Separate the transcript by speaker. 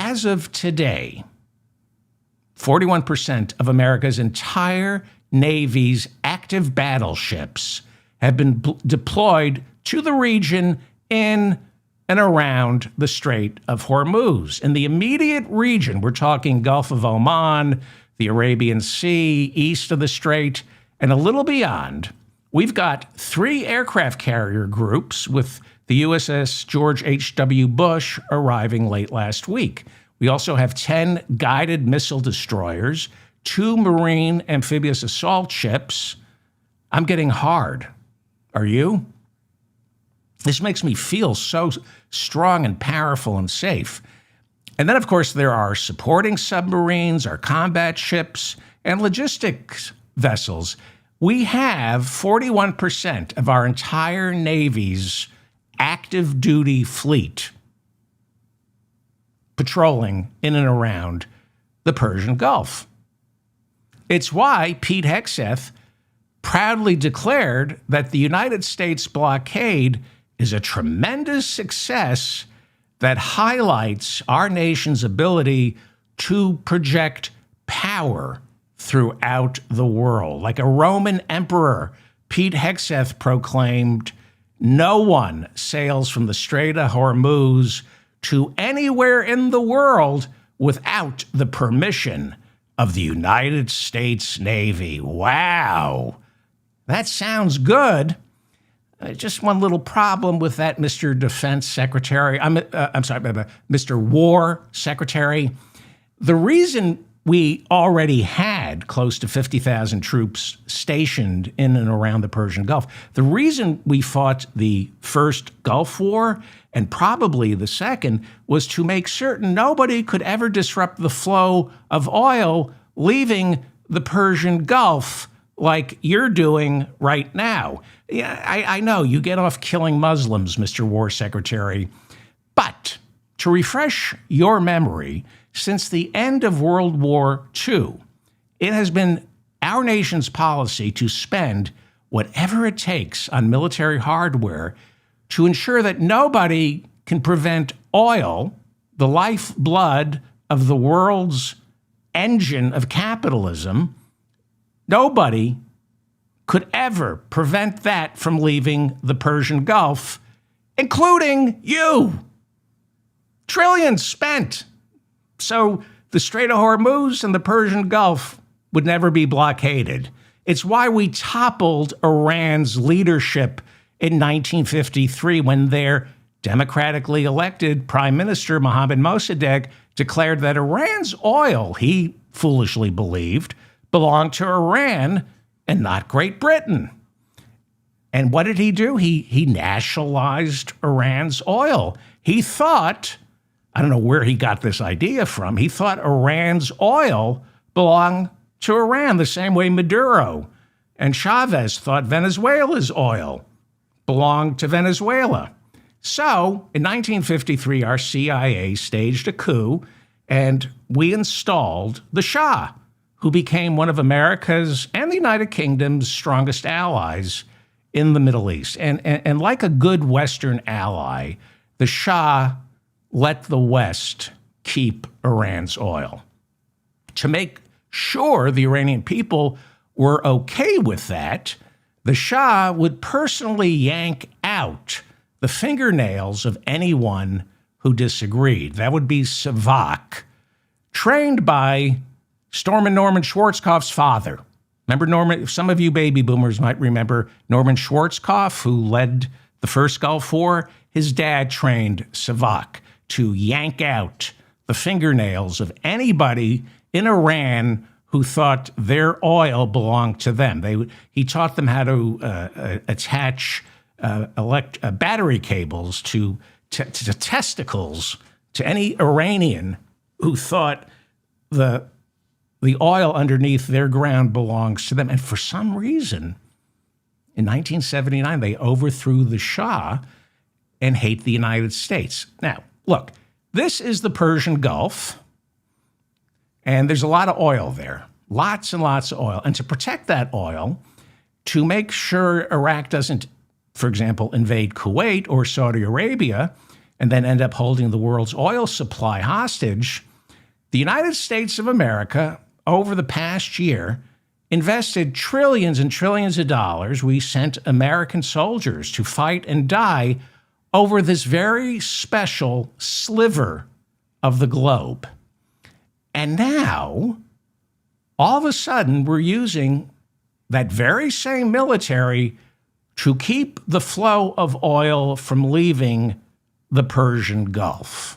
Speaker 1: as of today, 41% of America's entire Navy's active battleships have been deployed to the region in and around the Strait of Hormuz. In the immediate region, we're talking Gulf of Oman, the Arabian Sea, east of the Strait, and a little beyond, we've got 3 aircraft carrier groups with the USS George H.W. Bush arriving late last week. We also have 10 guided missile destroyers, 2 marine amphibious assault ships. I'm getting hard. Are you? This makes me feel so strong and powerful and safe. And then, of course, there are supporting submarines, our combat ships, and logistics vessels. We have 41% of our entire Navy's active duty fleet patrolling in and around the Persian Gulf. It's why Pete Hegseth proudly declared that the United States blockade is a tremendous success that highlights our nation's ability to project power throughout the world. Like a Roman emperor, Pete Hegseth proclaimed, "No one sails from the Strait of Hormuz to anywhere in the world without the permission of the United States Navy." Wow, that sounds good. Just one little problem with that, Mr. Defense Secretary. Mr. War Secretary. The reason we already had close to 50,000 troops stationed in and around the Persian Gulf, the reason we fought the first Gulf War and probably the second was to make certain nobody could ever disrupt the flow of oil leaving the Persian Gulf like you're doing right now. Yeah, I know you get off killing Muslims, Mr. War Secretary, but to refresh your memory, since the end of World War II, it has been our nation's policy to spend whatever it takes on military hardware to ensure that nobody can prevent oil, the lifeblood of the world's engine of capitalism. Nobody could ever prevent that from leaving the Persian Gulf, including you. Trillions spent. So the Strait of Hormuz and the Persian Gulf would never be blockaded. It's why we toppled Iran's leadership in 1953 when their democratically elected Prime Minister Mohammad Mossadegh declared that Iran's oil, he foolishly believed, belonged to Iran and not Great Britain. And what did he do? He nationalized Iran's oil. He thought, I don't know where he got this idea from, he thought Iran's oil belonged to Iran the same way Maduro and Chavez thought Venezuela's oil belonged to Venezuela. So in 1953, our CIA staged a coup and we installed the Shah, who became one of America's and the United Kingdom's strongest allies in the Middle East. And like a good Western ally, the Shah let the West keep Iran's oil. To make sure the Iranian people were okay with that, the Shah would personally yank out the fingernails of anyone who disagreed. That would be SAVAK, trained by Stormin' Norman Schwarzkopf's father. Remember Norman? Some of you baby boomers might remember Norman Schwarzkopf, who led the first Gulf War. His dad trained SAVAK to yank out the fingernails of anybody in Iran who thought their oil belonged to them. He taught them how to attach battery cables to testicles to any Iranian who thought the oil underneath their ground belongs to them. And for some reason, in 1979, they overthrew the Shah and hate the United States. Now, look, this is the Persian Gulf, and there's a lot of oil there, lots and lots of oil. And to protect that oil, to make sure Iraq doesn't, for example, invade Kuwait or Saudi Arabia, and then end up holding the world's oil supply hostage, the United States of America, over the past year, invested trillions and trillions of dollars. We sent American soldiers to fight and die over this very special sliver of the globe. And now, all of a sudden, we're using that very same military to keep the flow of oil from leaving the Persian Gulf.